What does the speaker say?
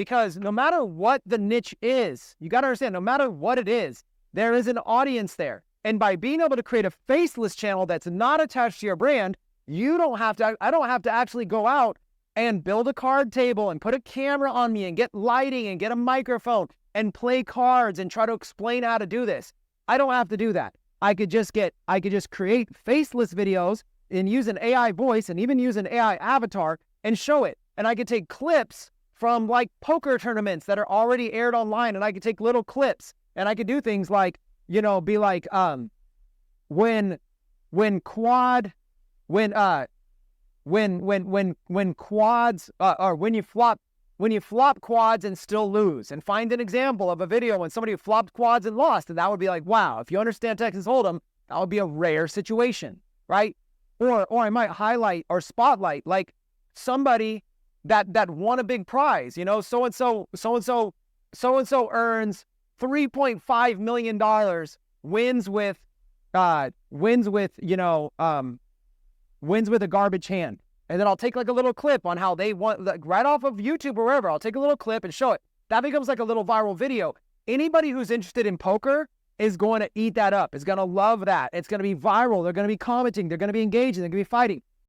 Because no matter what the niche is, you got to understand, no matter what it is, there is an audience there. And by being able to create a faceless channel that's not attached to your brand, I don't have to actually go out and build a card table and put a camera on me and get lighting and get a microphone and play cards and try to explain how to do this. I don't have to do that. I could just create faceless videos and use an AI voice and even use an AI avatar and show it. And I could take clips from like poker tournaments that are already aired online, and I could take little clips and I could do things like, you know, be like, when quads, or when you flop quads and still lose, and find an example of a video when somebody flopped quads and lost, and that would be like, wow, if you understand Texas Hold'em, that would be a rare situation, right? Or I might highlight or spotlight like somebody that won a big prize, you know, so and so earns $3.5 million, wins with a garbage hand. And then I'll take like a little clip on how they won, like right off of YouTube or wherever. I'll take a little clip and show it. That becomes like a little viral video. Anybody who's interested in poker is going to eat that up. Is going to love that. It's going to be viral. They're going to be commenting. They're going to be engaging. They're going to be fighting.